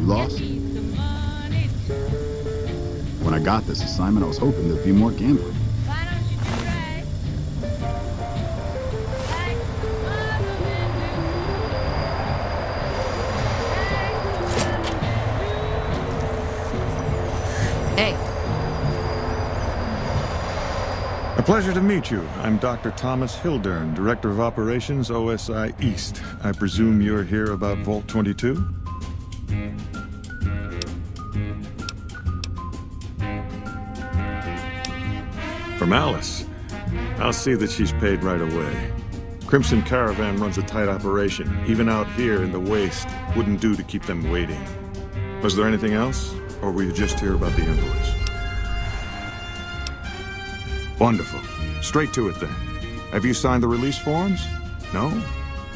Lost? When I got this assignment, I was hoping there'd be more gambling. Hey. A pleasure to meet you. I'm Dr. Thomas Hildern, Director of Operations, OSI East. I presume you're here about Vault 22? From Alice. I'll see that she's paid right away. Crimson Caravan runs a tight operation. Even out here in the waste, wouldn't do to keep them waiting. Was there anything else? Or were you just here about the invoice? Wonderful. Straight to it then. Have you signed the release forms? No?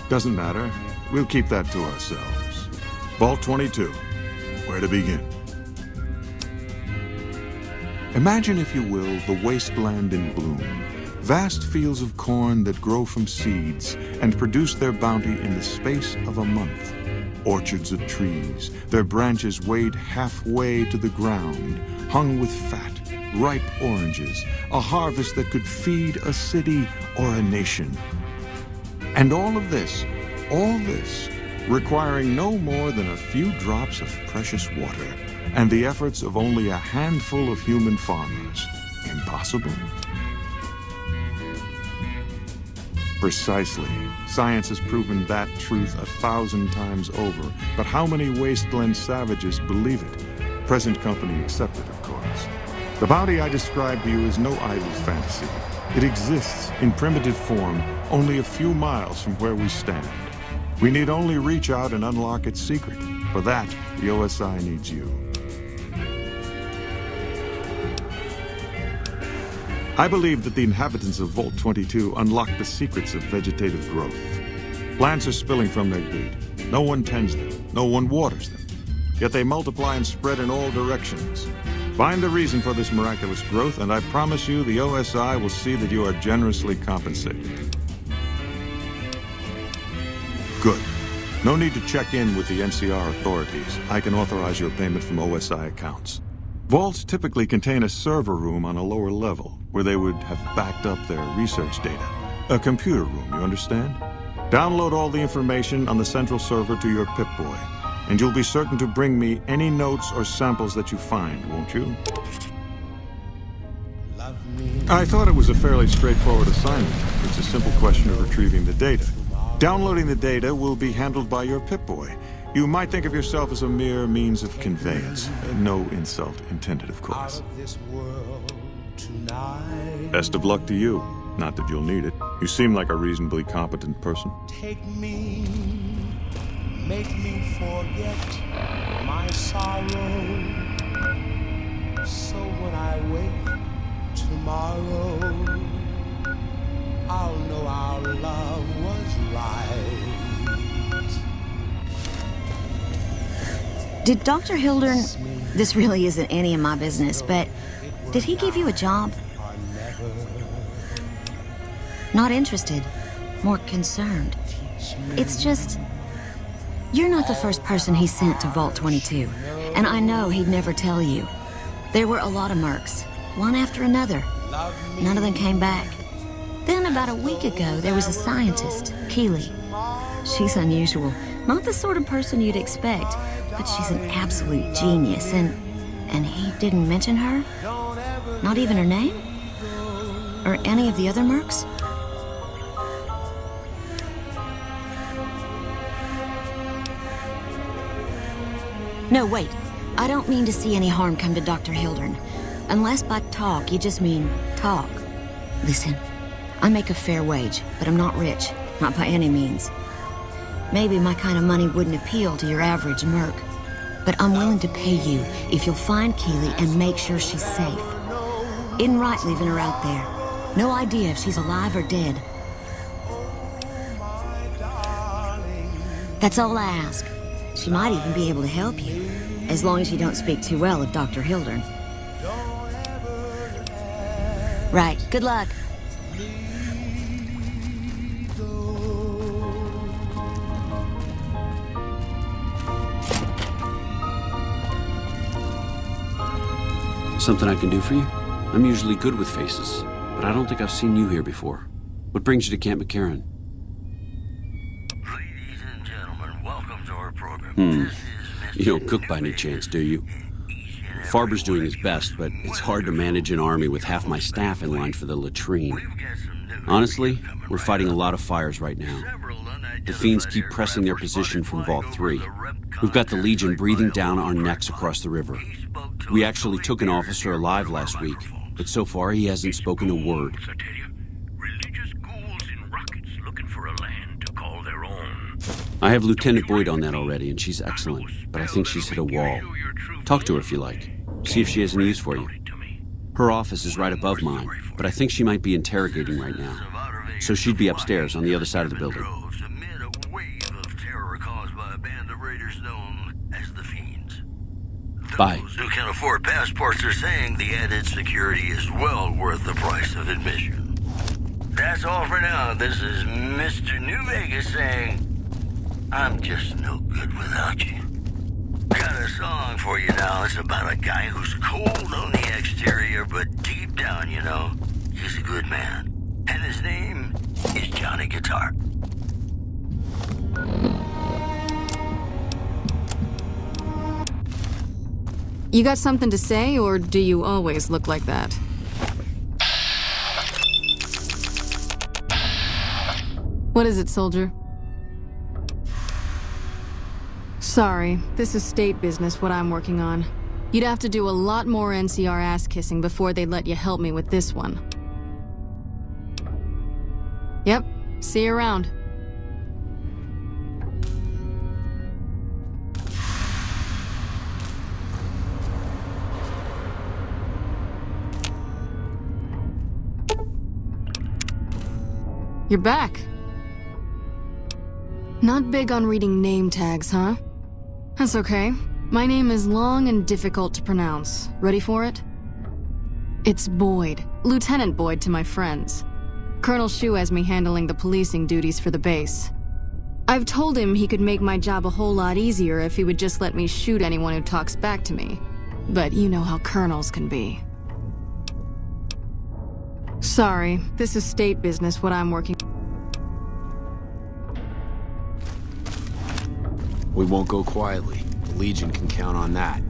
Doesn't matter. We'll keep that to ourselves. Vault 22. Where to begin? Imagine, if you will, the wasteland in bloom. Vast fields of corn that grow from seeds and produce their bounty in the space of a month. Orchards of trees, their branches weighed halfway to the ground, hung with fat, ripe oranges, a harvest that could feed a city or a nation. And all this, requiring no more than a few drops of precious water and the efforts of only a handful of human farmers. Impossible? Precisely. Science has proven that truth 1,000 times over. But how many wasteland savages believe it? Present company accepted, of course. The bounty I described to you is no idle fantasy. It exists in primitive form only a few miles from where we stand. We need only reach out and unlock its secret. For that, the OSI needs you. I believe that the inhabitants of Vault 22 unlock the secrets of vegetative growth. Plants are spilling from their good. No one tends them. No one waters them. Yet they multiply and spread in all directions. Find the reason for this miraculous growth, and I promise you the OSI will see that you are generously compensated. Good. No need to check in with the NCR authorities. I can authorize your payment from OSI accounts. Vaults typically contain a server room on a lower level, where they would have backed up their research data. A computer room, you understand? Download all the information on the central server to your Pip-Boy, and you'll be certain to bring me any notes or samples that you find, won't you? I thought it was a fairly straightforward assignment. It's a simple question of retrieving the data. Downloading the data will be handled by your Pip-Boy. You might think of yourself as a mere means of conveyance. No insult intended, of course. Best of luck to you. Not that you'll need it. You seem like a reasonably competent person. Take me, make me forget my sorrow. So when I wake tomorrow, I'll know our love was right. Did Dr. Hildern, this really isn't any of my business, but did he give you a job? Not interested. More concerned. It's just... You're not the first person he sent to Vault 22. And I know he'd never tell you. There were a lot of mercs. One after another. None of them came back. Then about a week ago, there was a scientist, Keely. She's unusual. Not the sort of person you'd expect, but she's an absolute genius, and he didn't mention her? Not even her name? Or any of the other mercs? No, wait. I don't mean to see any harm come to Dr. Hildern. Unless by talk, you just mean talk. Listen, I make a fair wage, but I'm not rich. Not by any means. Maybe my kind of money wouldn't appeal to your average merc. But I'm willing to pay you if you'll find Keely and make sure she's safe. Isn't right leaving her out there. No idea if she's alive or dead. That's all I ask. She might even be able to help you, as long as you don't speak too well of Dr. Hildern. Right, good luck. Something I can do for you? I'm usually good with faces, but I don't think I've seen you here before. What brings you to Camp McCarran? Ladies and gentlemen, welcome to our program. This is Mr. You don't cook by any chance, do you? Farber's doing his best, but it's hard to manage an army with half my staff in line for the latrine. Honestly, we're fighting a lot of fires right now. The Fiends keep pressing their position from Vault 3. We've got the Legion breathing down our necks across the river. We actually took an officer alive last week, but so far he hasn't spoken a word. Religious ghouls in rockets looking for a land to call their own. I have Lieutenant Boyd on that already, and she's excellent, but I think she's hit a wall. Talk to her if you like. See if she has any use for you. Her office is right above mine, but I think she might be interrogating right now. So she'd be upstairs on the other side of the building. Amid a wave of terror caused by a band of raiders known as the Fiends. Bye. Those who can afford passports are saying the added security is well worth the price of admission. That's all for now. This is Mr. New Vegas saying, I'm just no good without you. Got a song for you now. It's about a guy who's cold on the exterior, but deep down, you know, he's a good man. And his name is Johnny Guitar. You got something to say, or do you always look like that? What is it, soldier? Sorry, this is state business, what I'm working on. You'd have to do a lot more NCR ass-kissing before they'd let you help me with this one. Yep, see you around. You're back. Not big on reading name tags, huh? That's okay. My name is long and difficult to pronounce. Ready for it? It's Boyd. Lieutenant Boyd to my friends. Colonel Shu has me handling the policing duties for the base. I've told him he could make my job a whole lot easier if he would just let me shoot anyone who talks back to me. But you know how colonels can be. Sorry, this is state business, what I'm working. We won't go quietly. The Legion can count on that.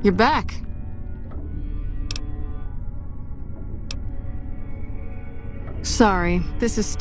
You're back. Sorry, this is...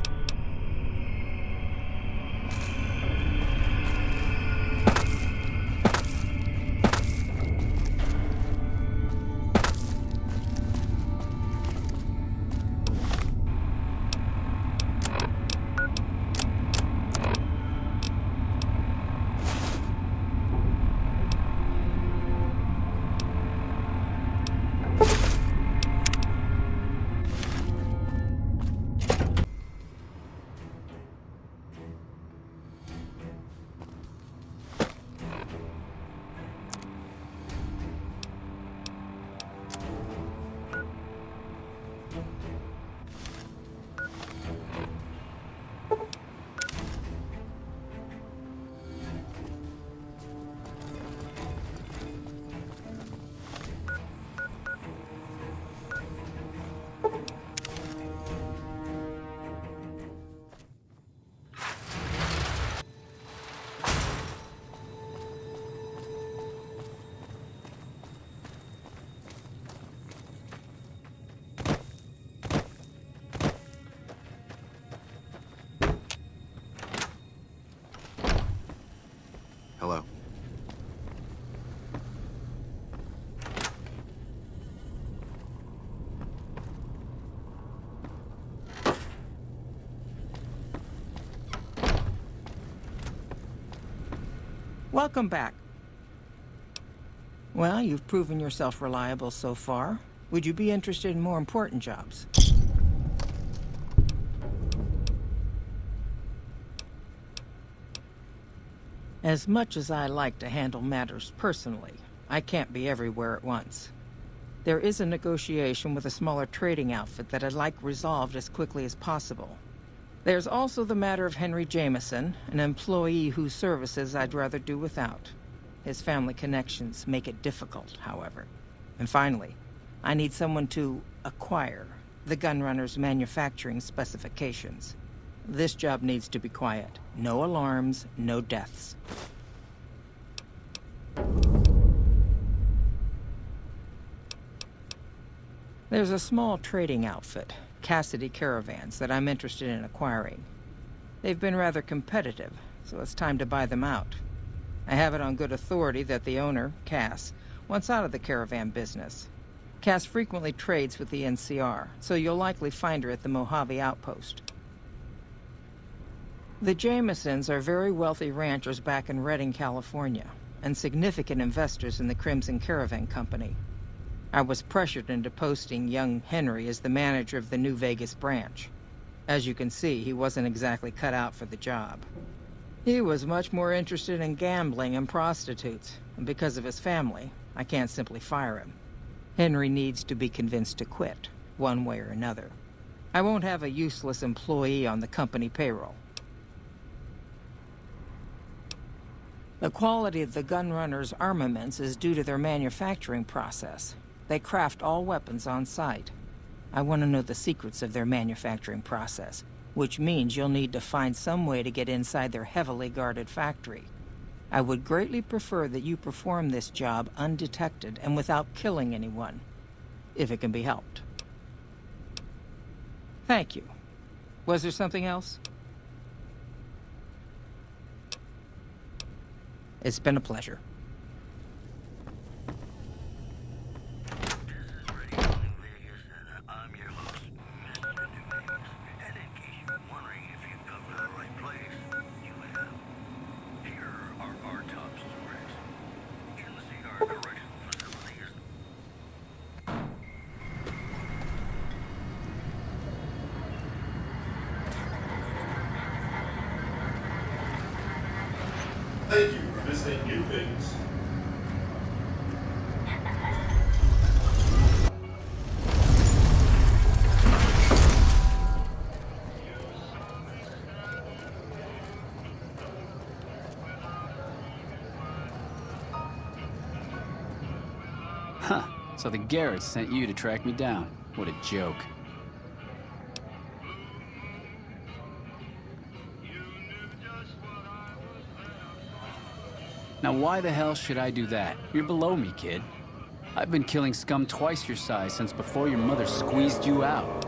Hello. Welcome back. Well, you've proven yourself reliable so far. Would you be interested in more important jobs? As much as I like to handle matters personally, I can't be everywhere at once. There is a negotiation with a smaller trading outfit that I'd like resolved as quickly as possible. There's also the matter of Henry Jameson, an employee whose services I'd rather do without. His family connections make it difficult, however. And finally, I need someone to acquire the Gunrunner's manufacturing specifications. This job needs to be quiet. No alarms, no deaths. There's a small trading outfit, Cassidy Caravans, that I'm interested in acquiring. They've been rather competitive, so it's time to buy them out. I have it on good authority that the owner, Cass, wants out of the caravan business. Cass frequently trades with the NCR, so you'll likely find her at the Mojave outpost. The Jamesons are very wealthy ranchers back in Redding, California, and significant investors in the Crimson Caravan Company. I was pressured into posting young Henry as the manager of the New Vegas branch. As you can see, he wasn't exactly cut out for the job. He was much more interested in gambling and prostitutes, and because of his family, I can't simply fire him. Henry needs to be convinced to quit, one way or another. I won't have a useless employee on the company payroll. The quality of the Gunrunner's armaments is due to their manufacturing process. They craft all weapons on site. I want to know the secrets of their manufacturing process, which means you'll need to find some way to get inside their heavily guarded factory. I would greatly prefer that you perform this job undetected and without killing anyone, if it can be helped. Thank you. Was there something else? It's been a pleasure. This is Radio New Vegas, and I'm your host, Mr. New Vegas. And in case you're wondering if you've come to the right place, you have. Here are our top stories. In the cigar correctional facilities. Thank you for visiting New Vegas. Huh. So the Garretts sent you to track me down. What a joke. Now why the hell should I do that? You're below me, kid. I've been killing scum twice your size since before your mother squeezed you out.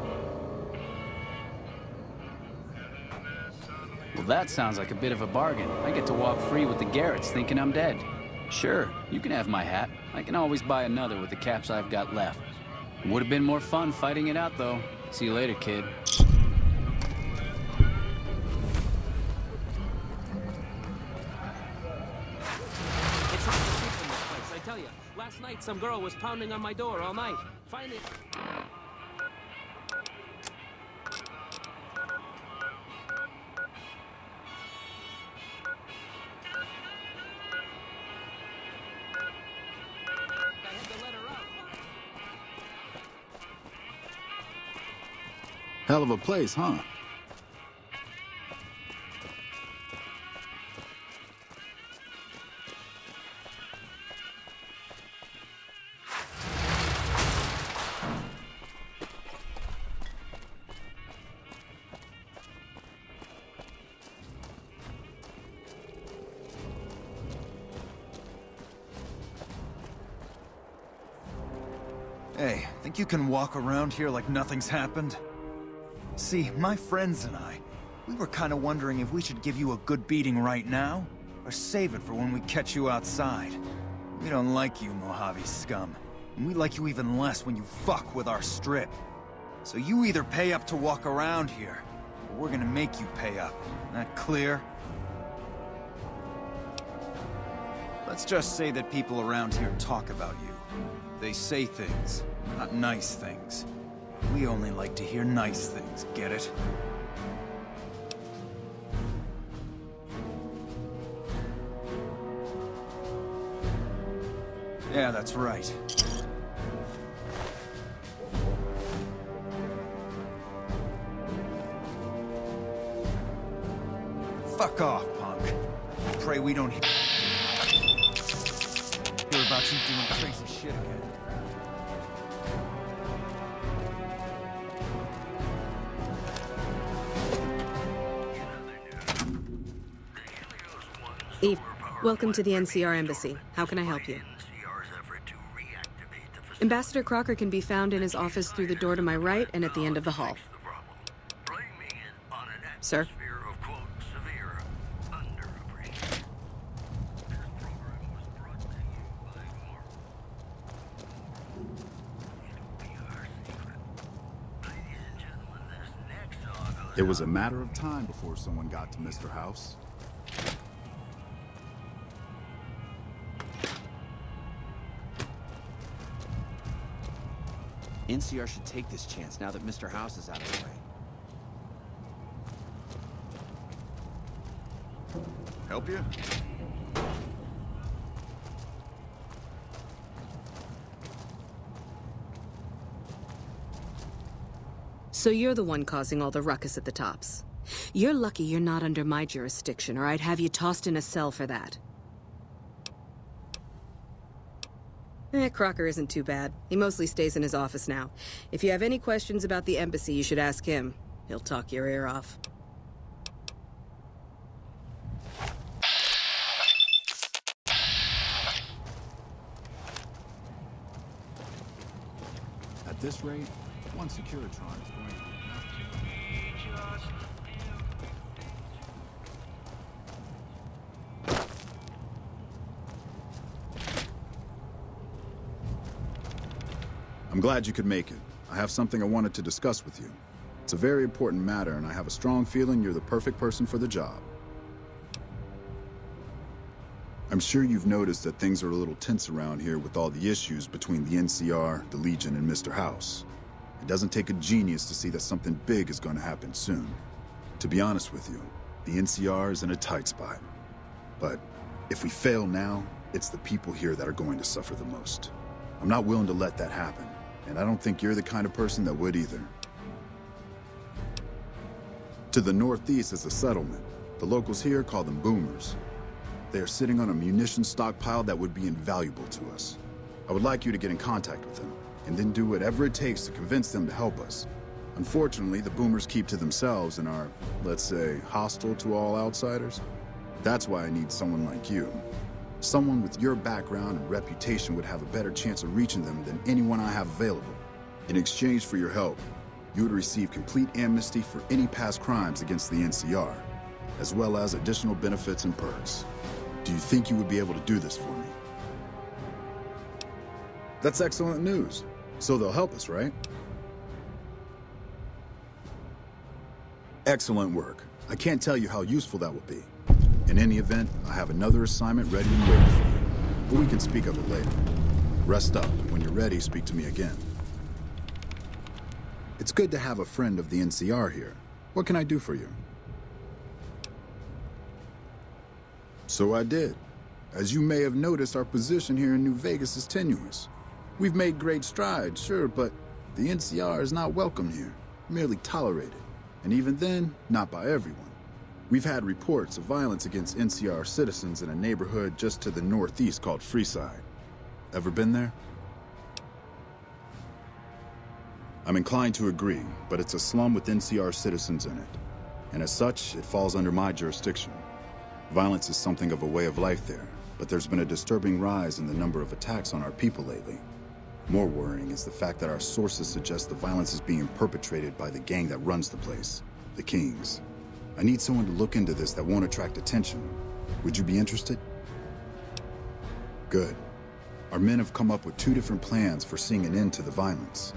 Well, that sounds like a bit of a bargain. I get to walk free with the Garretts thinking I'm dead. Sure, you can have my hat. I can always buy another with the caps I've got left. Would have been more fun fighting it out, though. See you later, kid. It's hard to sleep in this place, I tell you. Last night, some girl was pounding on my door all night. Finally... Hell of a place, huh? Hey, think you can walk around here like nothing's happened? See, my friends and I, we were kind of wondering if we should give you a good beating right now, or save it for when we catch you outside. We don't like you, Mojave scum, and we like you even less when you fuck with our strip. So you either pay up to walk around here, or we're gonna make you pay up. That clear? Let's just say that people around here talk about you. They say things, not nice things. We only like to hear nice things, get it? Yeah, that's right. Fuck off, punk. Pray we don't hear about you doing crazy shit again. Eve, welcome to the NCR Embassy. How can I help you? Ambassador Crocker can be found in his office through the door to my right and at the end of the hall. Sir? It was a matter of time before someone got to Mr. House. NCR should take this chance now that Mr. House is out of the way. Help you? So you're the one causing all the ruckus at the tops. You're lucky you're not under my jurisdiction, or I'd have you tossed in a cell for that. Crocker isn't too bad. He mostly stays in his office now. If you have any questions about the embassy, you should ask him. He'll talk your ear off. At this rate, one Securitron is going to... I'm glad you could make it. I have something I wanted to discuss with you. It's a very important matter, and I have a strong feeling you're the perfect person for the job. I'm sure you've noticed that things are a little tense around here with all the issues between the NCR, the Legion, and Mr. House. It doesn't take a genius to see that something big is going to happen soon. To be honest with you, the NCR is in a tight spot. But if we fail now, it's the people here that are going to suffer the most. I'm not willing to let that happen. And I don't think you're the kind of person that would either. To the northeast is a settlement. The locals here call them boomers. They are sitting on a munitions stockpile that would be invaluable to us. I would like you to get in contact with them, and then do whatever it takes to convince them to help us. Unfortunately, the boomers keep to themselves and are, let's say, hostile to all outsiders. That's why I need someone like you. Someone with your background and reputation would have a better chance of reaching them than anyone I have available. In exchange for your help, you would receive complete amnesty for any past crimes against the NCR, as well as additional benefits and perks. Do you think you would be able to do this for me? That's excellent news. So they'll help us, right? Excellent work. I can't tell you how useful that will be. In any event, I have another assignment ready and waiting for you, but we can speak of it later. Rest up, and when you're ready, speak to me again. It's good to have a friend of the NCR here. What can I do for you? So I did. As you may have noticed, our position here in New Vegas is tenuous. We've made great strides, sure, but the NCR is not welcome here, merely tolerated. And even then, not by everyone. We've had reports of violence against NCR citizens in a neighborhood just to the northeast called Freeside. Ever been there? I'm inclined to agree, but it's a slum with NCR citizens in it. And as such, it falls under my jurisdiction. Violence is something of a way of life there, but there's been a disturbing rise in the number of attacks on our people lately. More worrying is the fact that our sources suggest the violence is being perpetrated by the gang that runs the place, the Kings. I need someone to look into this that won't attract attention. Would you be interested? Good. Our men have come up with 2 different plans for seeing an end to the violence.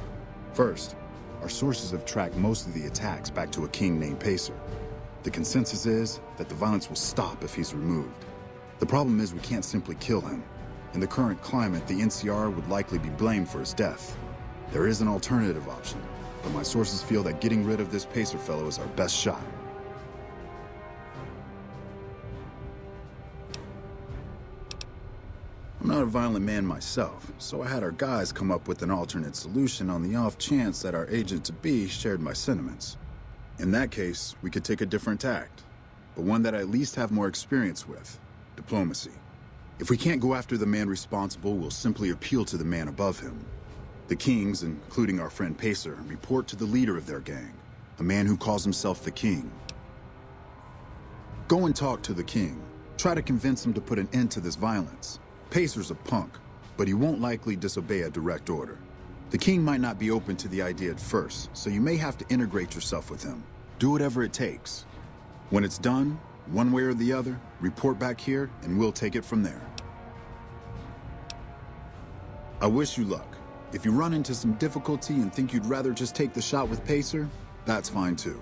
First, our sources have tracked most of the attacks back to a king named Pacer. The consensus is that the violence will stop if he's removed. The problem is we can't simply kill him. In the current climate, the NCR would likely be blamed for his death. There is an alternative option, but my sources feel that getting rid of this Pacer fellow is our best shot. I'm not a violent man myself, so I had our guys come up with an alternate solution on the off chance that our agent-to-be shared my sentiments. In that case, we could take a different tact, but one that I at least have more experience with: diplomacy. If we can't go after the man responsible, we'll simply appeal to the man above him. The Kings, including our friend Pacer, report to the leader of their gang, a man who calls himself the King. Go and talk to the King. Try to convince him to put an end to this violence. Pacer's a punk, but he won't likely disobey a direct order. The King might not be open to the idea at first, so you may have to integrate yourself with him. Do whatever it takes. When it's done, one way or the other, report back here and we'll take it from there. I wish you luck. If you run into some difficulty and think you'd rather just take the shot with Pacer, that's fine too.